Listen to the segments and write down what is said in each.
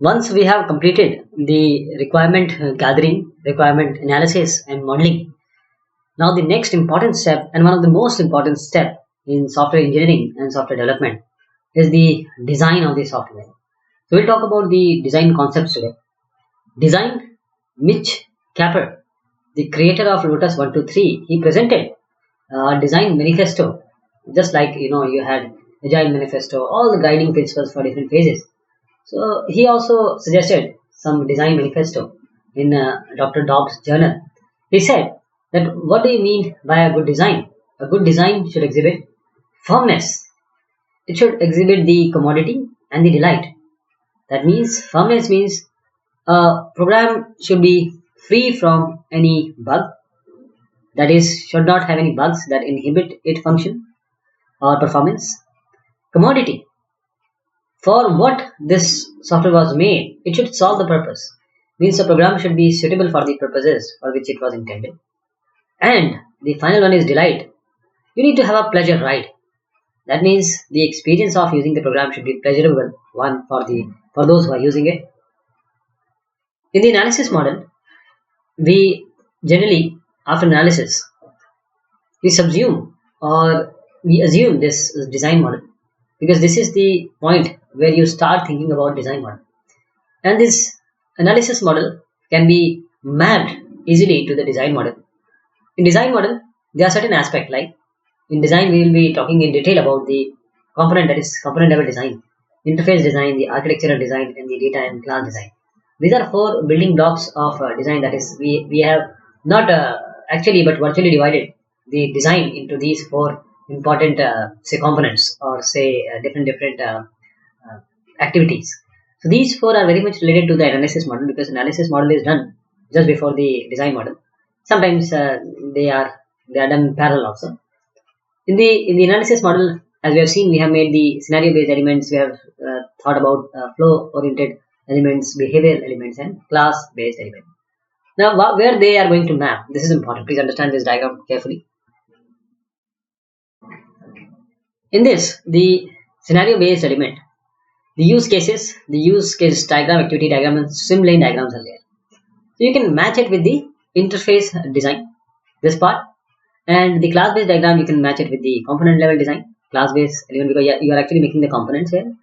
Once we have completed the requirement gathering, requirement analysis and modeling, now the next important step and one of the most important step in software engineering and software development is the design of the software. So we'll talk about the design concepts today. Design, Mitch Capper, the creator of Lotus 123, he presented a design manifesto, just like you had Agile manifesto, all the guiding principles for different phases. So he also suggested some design manifesto in Dr. Dobbs' journal. He said that what do you mean by a good design? A good design should exhibit firmness. It should exhibit the commodity and the delight. That means firmness means a program should be free from any bug. That is, should not have any bugs that inhibit its function or performance. Commodity. For what this software was made, it should solve the purpose. Means the program should be suitable for the purposes for which it was intended. And the final one is delight. You need to have a pleasure ride. That means the experience of using the program should be pleasurable one for those who are using it. In the analysis model, we generally, after analysis, we subsume or we assume this design model, because this is the point where you start thinking about design model. And this analysis model can be mapped easily to the design model. In design model, there are certain aspects, like in design we will be talking in detail about the component, that is component level design, interface design, the architectural design, and the data and class design. These are four building blocks of design. That is, we have not actually but virtually divided the design into these four important say components, or say different activities. So these four are very much related to the analysis model, because analysis model is done just before the design model. Sometimes they are done parallel also. In the analysis model, as we have seen, we have made the scenario based elements. We have thought about flow oriented elements, behavioral elements, and class based elements. Now, where they are going to map, this is important. Please understand this diagram carefully. In this, the scenario based element, the use case diagram, activity diagram, and swim lane diagrams are there. So you can match it with the interface design, this part, and the class based diagram you can match it with the component level design, class based element, because you are actually making the components here.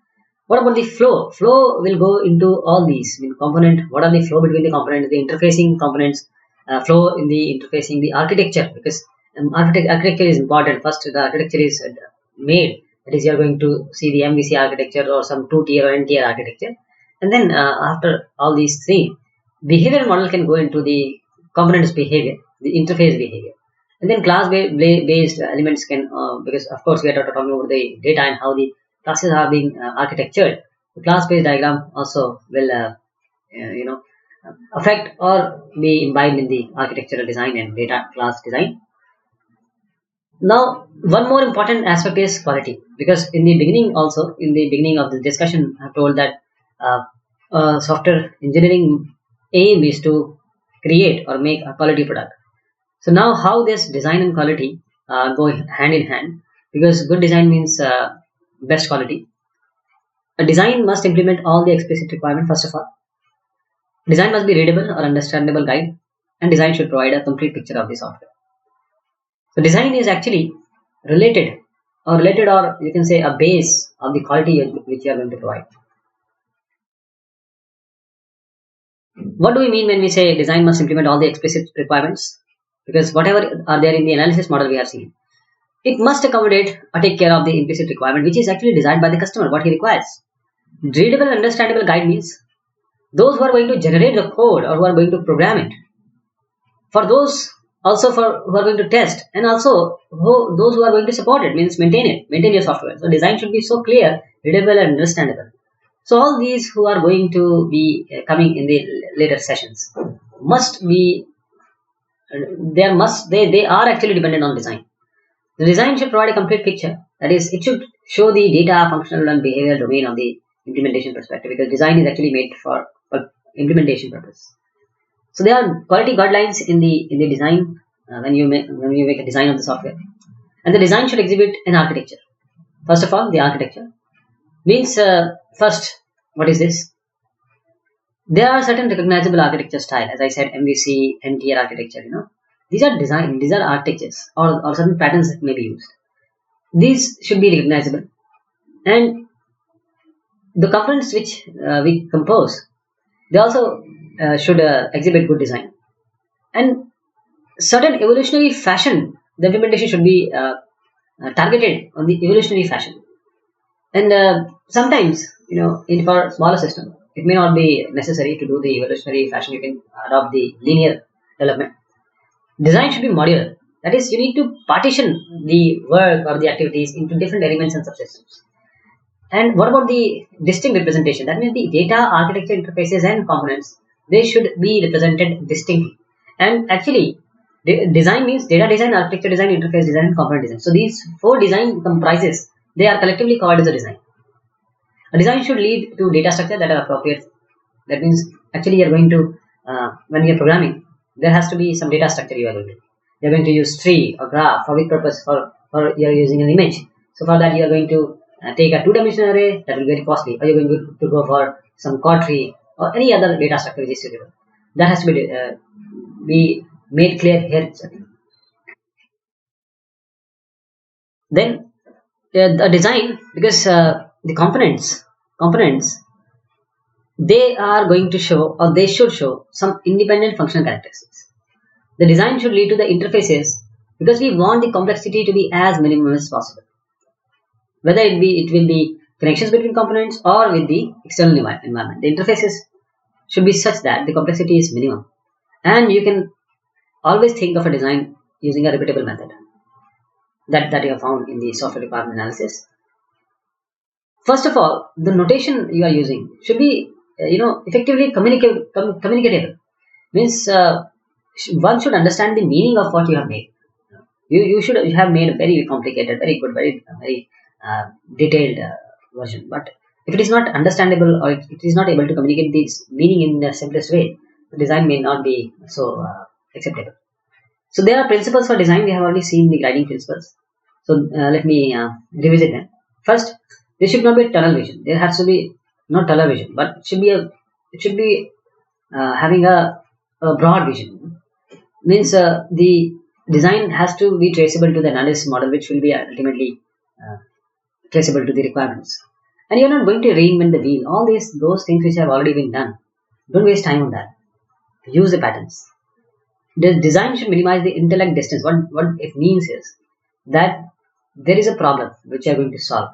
What about the flow? Flow will go into all these. Component, what are the flow between the components, the interfacing components, flow in the interfacing, the architecture, because architecture is important. First, the architecture is made. That is, you are going to see the MVC architecture or some 2-tier or N-tier architecture. And then after all these three, behavior model can go into the components behavior, the interface behavior. And then class based elements can, because of course we are talking about the data and how the classes are being architectured. The class based diagram also will affect or be imbibed in the architectural design and data class design. Now, one more important aspect is quality, because in the beginning of the discussion, I told that software engineering aim is to create or make a quality product. So now, how this design and quality go hand in hand, because good design means best quality. A design must implement all the explicit requirements. First of all, design must be readable or understandable guide, and design should provide a complete picture of the software. So design is actually related, or you can say a base of the quality which you are going to provide. What do we mean when we say design must implement all the explicit requirements? Because whatever are there in the analysis model we have seen, it must accommodate or take care of the implicit requirement, which is actually designed by the customer, what he requires. Readable and understandable guide means those who are going to generate the code or who are going to program it, for those also for who are going to test, and also those who are going to support it, means maintain your software. So design should be so clear, readable, and understandable. So all these who are going to be coming in the later sessions must be they are actually dependent on design. The design should provide a complete picture. That is, it should show the data, functional, and behavioral domain of the implementation perspective, because design is actually made for implementation purpose. So there are quality guidelines in the design when you make a design of the software, and the design should exhibit an architecture. First of all, the architecture means first, what is this? There are certain recognizable architecture style, as I said, MVC, NTR architecture. These are design, these are architectures or certain patterns that may be used. These should be recognizable, and the components which we compose, they also should exhibit good design. And certain evolutionary fashion, the implementation should be targeted on the evolutionary fashion. And sometimes, in for smaller system, it may not be necessary to do the evolutionary fashion. You can adopt the linear development. Design should be modular. That is, you need to partition the work or the activities into different elements and subsystems. And what about the distinct representation? That means the data, architecture, interfaces, and components, they should be represented distinctly. And actually, design means data design, architecture design, interface design, and component design. So these four design comprises, they are collectively called as a design. A design should lead to data structure that are appropriate. That means actually you're going to, when you're programming, there has to be some data structure you are going to. You're going to use tree or graph for which purpose? For you're using an image. So for that you are going to take a two-dimensional array, that will be very costly, or you're going to go for some chord tree or any other data structure which is suitable. That has to be made clear here. Then the design, because the components, they are going to show, or they should show, some independent functional characteristics. The design should lead to the interfaces, because we want the complexity to be as minimum as possible. Whether it will be connections between components or with the external environment. The interfaces should be such that the complexity is minimum. And you can always think of a design using a repeatable method that you have found in the software requirement analysis. First of all, the notation you are using should be effectively communicatable. Means one should understand the meaning of what you have made. You should have made a very complicated, very good, very detailed version. But if it is not understandable, or it is not able to communicate this meaning in the simplest way, the design may not be so acceptable. So there are principles for design. We have already seen the guiding principles. So let me revisit them. First, there should not be tunnel vision. There has to be not tunnel vision, but it should be having a broad vision. Means the design has to be traceable to the analysis model, which will be ultimately traceable to the requirements. And you're not going to reinvent the wheel. All those things which have already been done, don't waste time on that. Use the patterns. The design should minimize the intellect distance. What it means is that there is a problem which you are going to solve.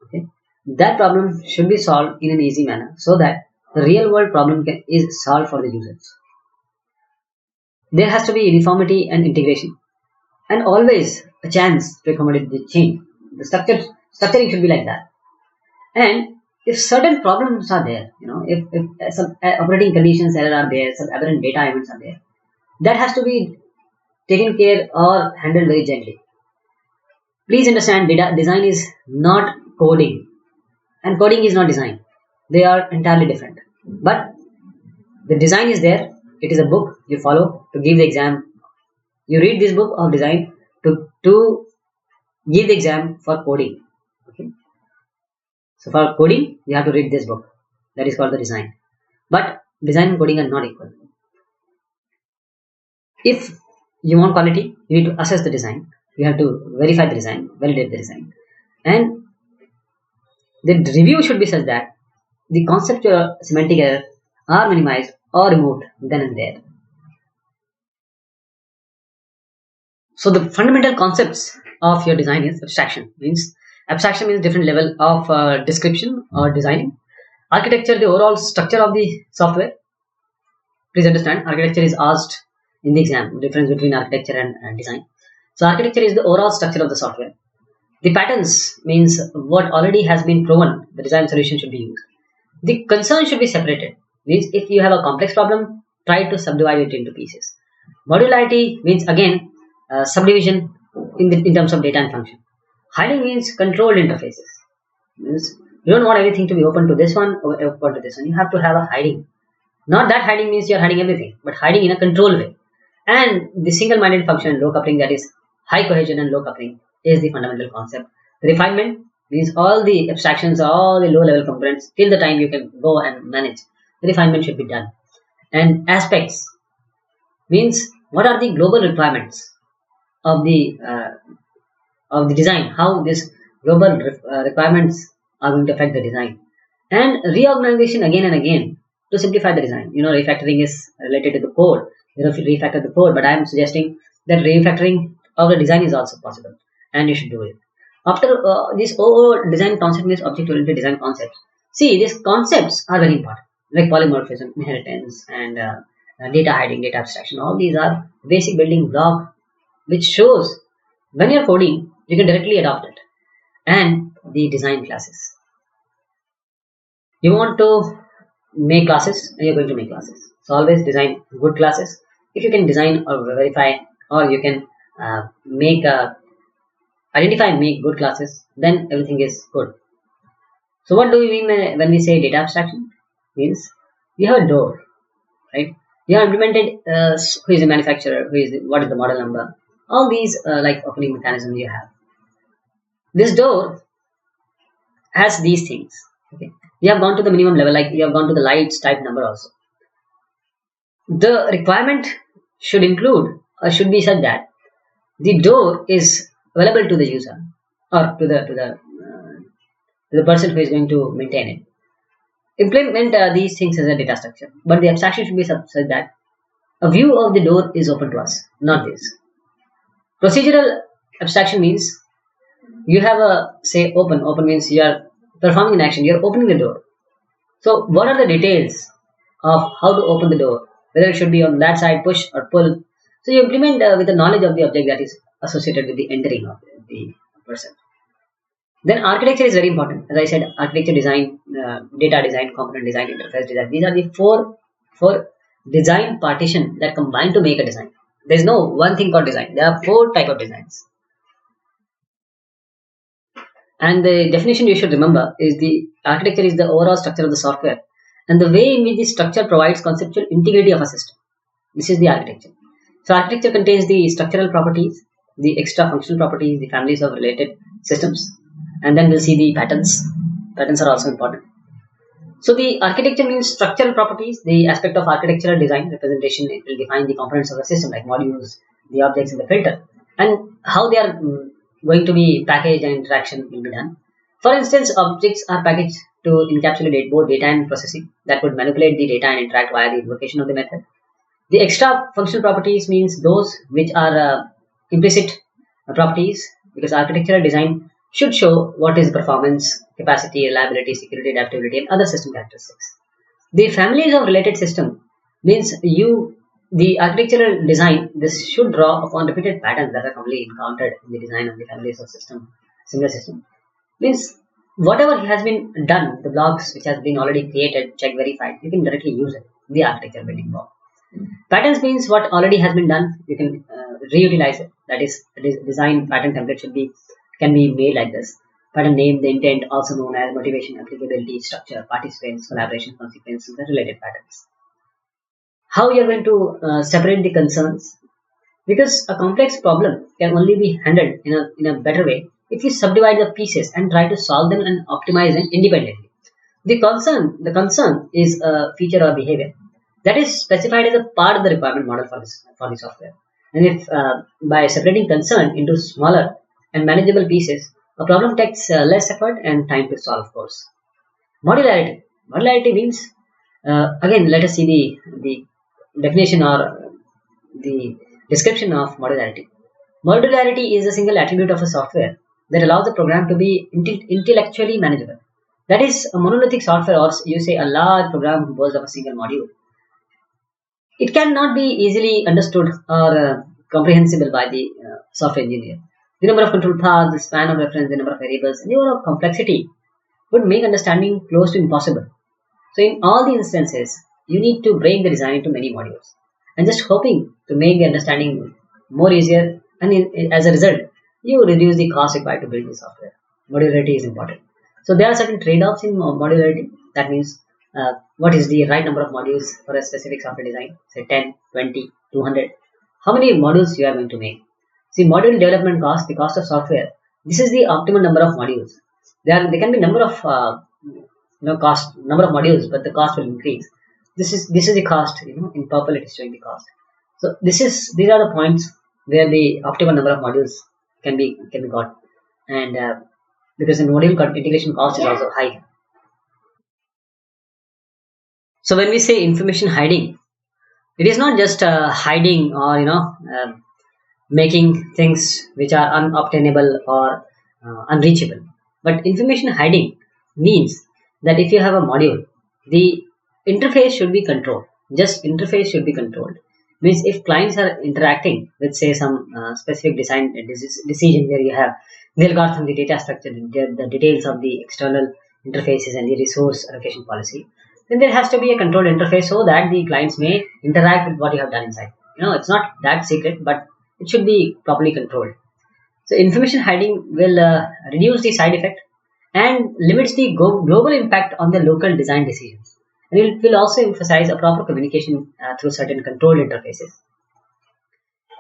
Okay, that problem should be solved in an easy manner, so that the real world problem is solved for the users. There has to be uniformity and integration, and always a chance to accommodate the change. The structuring should be like that. And if certain problems are there, if some operating conditions error are there, some aberrant data events are there, that has to be taken care or handled very gently. Please understand, data design is not coding, and coding is not design. They are entirely different. But the design is there. It is a book you follow to give the exam. You read this book of design to give the exam for coding. Okay. So for coding, you have to read this book. That is called the design. But design and coding are not equal. If you want quality, you need to assess the design. You have to verify the design, validate the design. And the review should be such that the conceptual semantic error are minimized or removed then and there. So the fundamental concepts of your design is abstraction. Abstraction means different level of description or designing. Architecture, the overall structure of the software. Please understand, architecture is asked in the exam, difference between architecture and design. So architecture is the overall structure of the software. The patterns means what already has been proven, the design solution should be used. The concern should be separated. Means if you have a complex problem, try to subdivide it into pieces. Modularity means again subdivision in terms of data and function. Hiding means controlled interfaces. Means you don't want everything to be open to this one or open to this one. You have to have a hiding. Not that hiding means you're hiding everything, but hiding in a controlled way. And the single-minded function, low coupling, that is high cohesion and low coupling, is the fundamental concept. Refinement means all the abstractions, all the low-level components, till the time you can go and manage refinement should be done. And aspects means what are the global requirements of the design, how this global requirements are going to affect the design, and reorganization again and again to simplify the design. Refactoring is related to the code. Refactor the code, but I am suggesting that refactoring of the design is also possible, and you should do it. After this overall design concept is object-oriented design concepts. See, these concepts are very important, like polymorphism, inheritance, and data hiding, data abstraction. All these are basic building block, which shows when you're coding, you can directly adopt it. And the design classes. You want to make classes, and you're going to make classes. So always design good classes. If you can design or verify, or you can identify and make good classes, then everything is good. So what do we mean when we say data abstraction? Means you have a door, right? You have implemented who is the manufacturer, what is the model number, all these like opening mechanism you have. This door has these things. Okay, you have gone to the minimum level, like you have gone to the lights type number also. The requirement should include or should be such that the door is available to the user or to the person who is going to maintain it. Implement these things as a data structure, but the abstraction should be such that a view of the door is open to us, not this. Procedural abstraction means you have a say open means you are performing an action, you are opening the door. So what are the details of how to open the door, whether it should be on that side, push or pull. So you implement with the knowledge of the object that is associated with the entering of the person. Then architecture is very important. As I said, architecture design, data design, component design, interface design. These are the four design partition that combine to make a design. There is no one thing called design. There are 4 type of designs. And the definition you should remember is the architecture is the overall structure of the software and the way in which the structure provides conceptual integrity of a system. This is the architecture. So architecture contains the structural properties, the extra functional properties, the families of related systems, and then we'll see the patterns. Patterns are also important. So the architecture means structural properties, the aspect of architectural design representation. It will define the components of the system like modules, the objects in the filter, and how they are going to be packaged and interaction will be done. For instance, objects are packaged to encapsulate both data and processing that would manipulate the data and interact via the invocation of the method. The extra functional properties means those which are implicit properties, because architectural design should show what is performance, capacity, reliability, security, adaptability, and other system characteristics. The families of related system means the architectural design, this should draw upon repeated patterns that are commonly encountered in the design of the families of similar system. Means whatever has been done, the blocks which has been already created, checked, verified, you can directly use it in the architecture building block. Patterns means what already has been done, you can reutilize it. That is, design pattern template can be made like this. Pattern name, the intent, also known as motivation, applicability, structure, participants, collaboration, consequences, the related patterns. How you are going to separate the concerns? Because a complex problem can only be handled in a better way if you subdivide the pieces and try to solve them and optimize them independently. The concern is a feature or behavior that is specified as a part of the requirement model for the software. And if by separating concern into smaller and manageable pieces, a problem takes less effort and time to solve, of course. Modularity. Modularity means, again, let us see the definition or the description of modularity. Modularity is a single attribute of a software that allows the program to be intellectually manageable. That is, a monolithic software, or you say a large program composed of a single module. It cannot be easily understood or comprehensible by the software engineer. The number of control paths, the span of reference, the number of variables, and the overall complexity would make understanding close to impossible. So in all the instances, you need to break the design into many modules and just hoping to make the understanding more easier, and as a result, you reduce the cost required to build the software. Modularity is important. So there are certain trade-offs in modularity. That means what is the right number of modules for a specific software design, say 10, 20, 200. How many modules you are going to make? See, module development cost, the cost of software. This is the optimal number of modules. There can be number of number of modules, but the cost will increase. This is the cost. In purple it is showing the cost. So these are the points where the optimal number of modules can be got, and because the module integration cost is also high. So when we say information hiding, it is not just hiding or making things which are unobtainable or unreachable. But information hiding means that if you have a module, the interface should be controlled. Just interface should be controlled. Means if clients are interacting with, say, some specific design decision where you have the algorithm, the data structure, the details of the external interfaces and the resource allocation policy, then there has to be a controlled interface so that the clients may interact with what you have done inside. It's not that secret, but it should be properly controlled. So information hiding will reduce the side effect and limits the global impact on the local design decisions. And it will also emphasize a proper communication through certain controlled interfaces.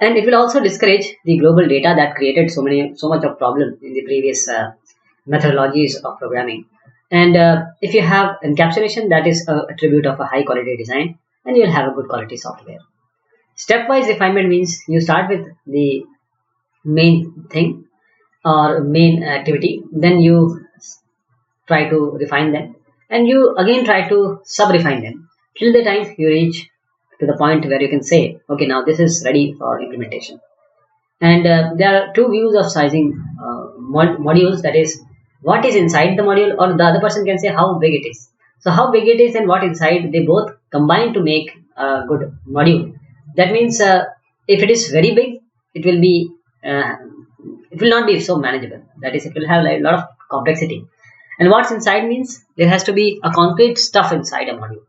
And it will also discourage the global data that created so much of problem in the previous methodologies of programming. And if you have encapsulation, that is a attribute of a high quality design, and you will have a good quality software. Stepwise refinement means you start with the main thing or main activity, then you try to refine them, and you again try to sub-refine them till the time you reach to the point where you can say, okay, now this is ready for implementation. And there are two views of sizing modules, that is, what is inside the module, or the other person can say how big it is. So how big it is and what inside, they both combine to make a good module. That means if it is very big, it will not be so manageable. That is, it will have a lot of complexity. And what's inside means there has to be a concrete stuff inside a module.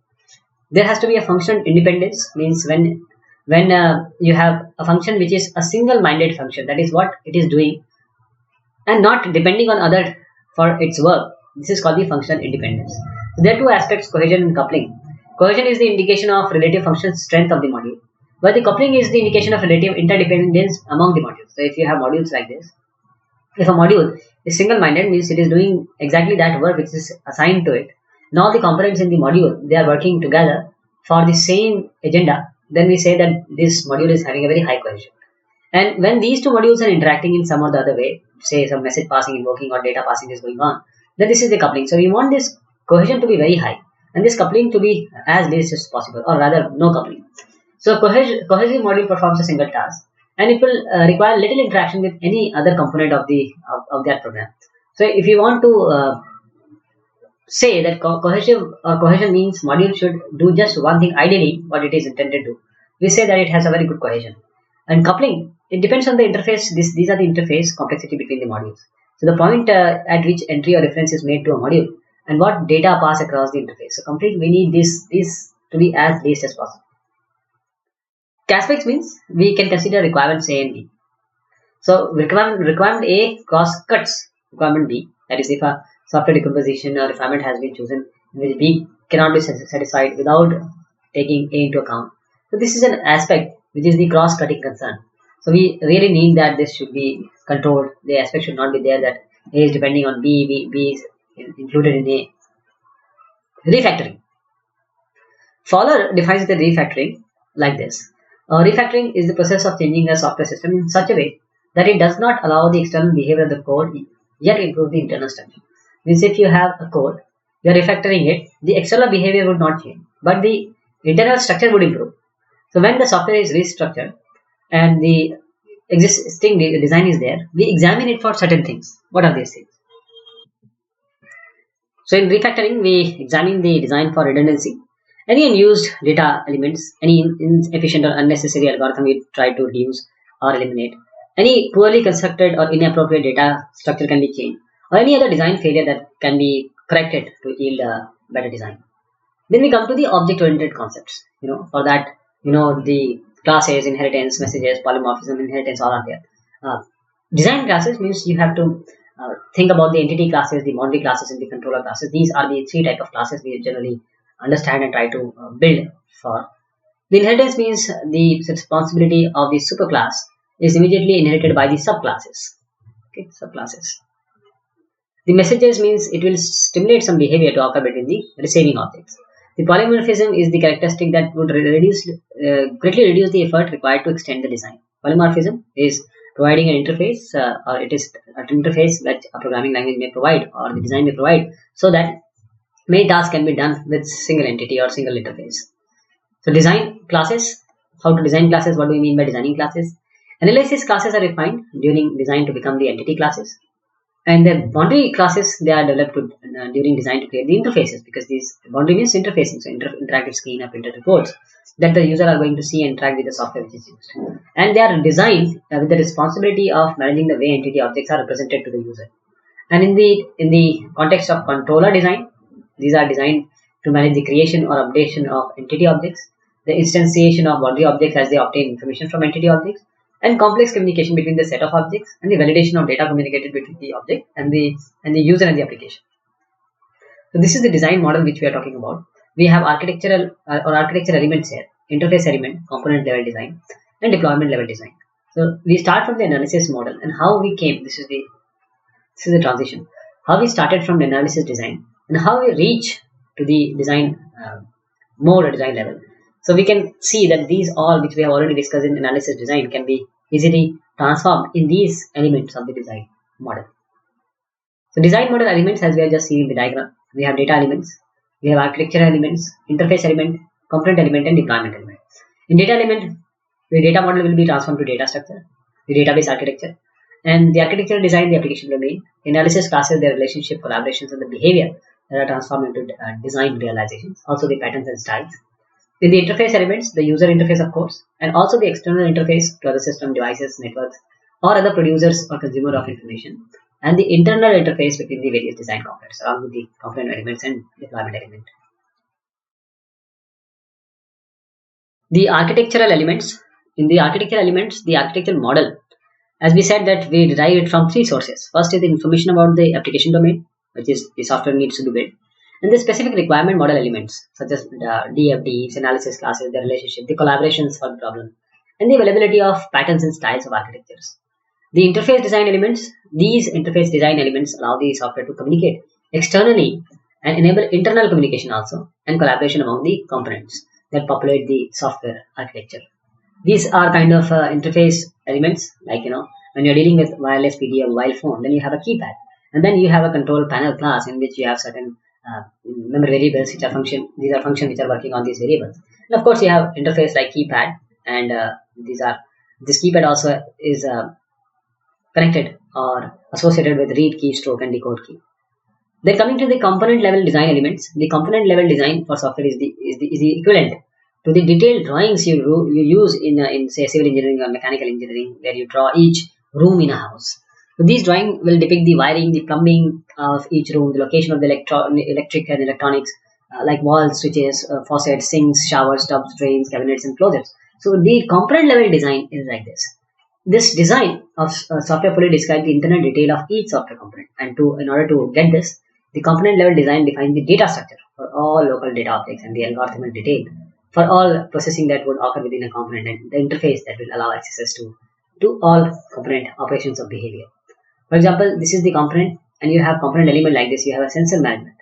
There has to be a function independence, means when you have a function which is a single-minded function, that is what it is doing, and not depending on other for its work. This is called the functional independence. So there are two aspects: cohesion and coupling. Cohesion is the indication of relative function strength of the module, but the coupling is the indication of relative interdependence among the modules. So if you have modules like this, if a module is single-minded, means it is doing exactly that work which is assigned to it, and all the components in the module, they are working together for the same agenda, then we say that this module is having a very high cohesion. And when these two modules are interacting in some or the other way, say some message passing, invoking, or data passing is going on, then this is the coupling. So we want this cohesion to be very high and this coupling to be as least as possible, or rather no coupling. So cohesive module performs a single task, and it will require little interaction with any other component of that program. So if you want to say that cohesion means module should do just one thing, ideally what it is intended to, we say that it has a very good cohesion. And coupling, it depends on the interface. These are the interface complexity between the modules. So the point at which entry or reference is made to a module and what data pass across the interface. So complete, we need this to be as least as possible. Aspects means we can consider requirements A and B. So requirement A cross cuts requirement B. That is, if a software decomposition or refinement has been chosen in which B cannot be satisfied without taking A into account. So this is an aspect which is the cross-cutting concern. So we really need that this should be controlled. The aspect should not be there that A is depending on B is included in A. Refactoring. Fowler defines the refactoring like this. Refactoring is the process of changing a software system in such a way that it does not allow the external behavior of the code yet improve the internal structure. Means if you have a code, you are refactoring it, the external behavior would not change, but the internal structure would improve. So when the software is restructured and the existing design is there, we examine it for certain things. What are these things? So in refactoring, we examine the design for redundancy. Any unused data elements, any inefficient or unnecessary algorithm we try to reduce or eliminate. Any poorly constructed or inappropriate data structure can be changed, or any other design failure that can be corrected to yield a better design. Then we come to the object-oriented concepts. For that, the classes, inheritance, messages, polymorphism, inheritance, all are there. Design classes means you have to think about the entity classes, the boundary classes, and the controller classes. These are the three types of classes we generally understand and try to build for. The inheritance means the responsibility of the superclass is immediately inherited by the subclasses. Okay, subclasses. The messages means it will stimulate some behavior to occur between the receiving objects. The polymorphism is the characteristic that would greatly reduce the effort required to extend the design. Polymorphism is providing an interface, or it is an interface that a programming language may provide or the design may provide, so that many tasks can be done with single entity or single interface. So design classes, how to design classes, what do we mean by designing classes? Analysis classes are refined during design to become the entity classes. And the boundary classes, they are developed during design to create the interfaces, because these boundary means interfacing, so interactive screen or printed reports that the user are going to see and interact with the software which is used. And they are designed with the responsibility of managing the way entity objects are represented to the user. And in the context of controller design, these are designed to manage the creation or updation of entity objects, the instantiation of boundary objects as they obtain information from entity objects, and complex communication between the set of objects, and the validation of data communicated between the object and the user and the application. So this is the design model which we are talking about. We have architectural elements here: interface element, component level design, and deployment level design. So we start from the analysis model and how we came. This is the transition. How we started from the analysis design and how we reach to the design mode or design level. So we can see that these all which we have already discussed in analysis design can be easily transformed in these elements of the design model. So design model elements, as we have just seen in the diagram, we have data elements, we have architecture elements, interface element, component element, and deployment element. In data element, the data model will be transformed to data structure, the database architecture, and the architectural design, the application domain. Analysis classes, their relationship, collaborations, and the behavior that are transformed into design realizations, also the patterns and styles. In the interface elements, the user interface, of course, and also the external interface to other system devices, networks, or other producers or consumer of information, and the internal interface between the various design components, along with the component elements and deployment element. The architectural elements. In the architectural elements, the architectural model, as we said, that we derive it from three sources. First is the information about the application domain, which is the software needs to be built, and the specific requirement model elements such as DFDs, analysis classes, the relationship, the collaborations for the problem, and the availability of patterns and styles of architectures. The interface design elements, these interface design elements allow the software to communicate externally and enable internal communication also, and collaboration among the components that populate the software architecture. These are kind of interface elements, like when you're dealing with wireless PD or mobile phone, then you have a keypad, and then you have a control panel class in which you have certain memory variables which are function. These are functions which are working on these variables, and of course you have interface like keypad, and this keypad also is connected or associated with read key, stroke, and decode key. Then coming to the component level design elements, the component level design for software is the equivalent to the detailed drawings you use in say civil engineering or mechanical engineering, where you draw each room in a house. So these drawings will depict the wiring, the plumbing of each room, the location of the electric and electronics, like walls, switches, faucets, sinks, showers, tubs, drains, cabinets, and closets. So the component level design is like this. This design of software fully describes the internal detail of each software component, and in order to get this, the component level design defines the data structure for all local data objects and the algorithmic detail for all processing that would occur within a component, and the interface that will allow access to all component operations of behavior. For example, this is the component, and you have component element like this. You have a sensor management.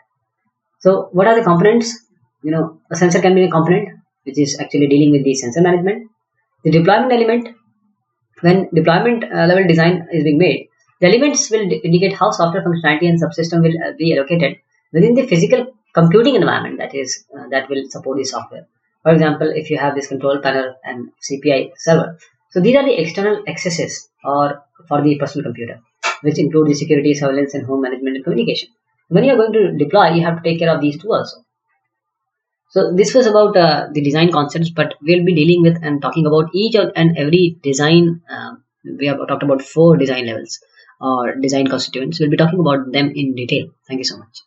So what are the components? A sensor can be a component which is actually dealing with the sensor management. The deployment element, when deployment level design is being made, the elements will indicate how software functionality and subsystem will be allocated within the physical computing environment that will support the software. For example, if you have this control panel and CPI server, so these are the external accesses or for the personal computer, which include the security, surveillance, and home management and communication. When you are going to deploy, you have to take care of these two also. So this was about the design concepts, but we'll be dealing with and talking about each and every design. We have talked about 4 design levels or design constituents. We'll be talking about them in detail. Thank you so much.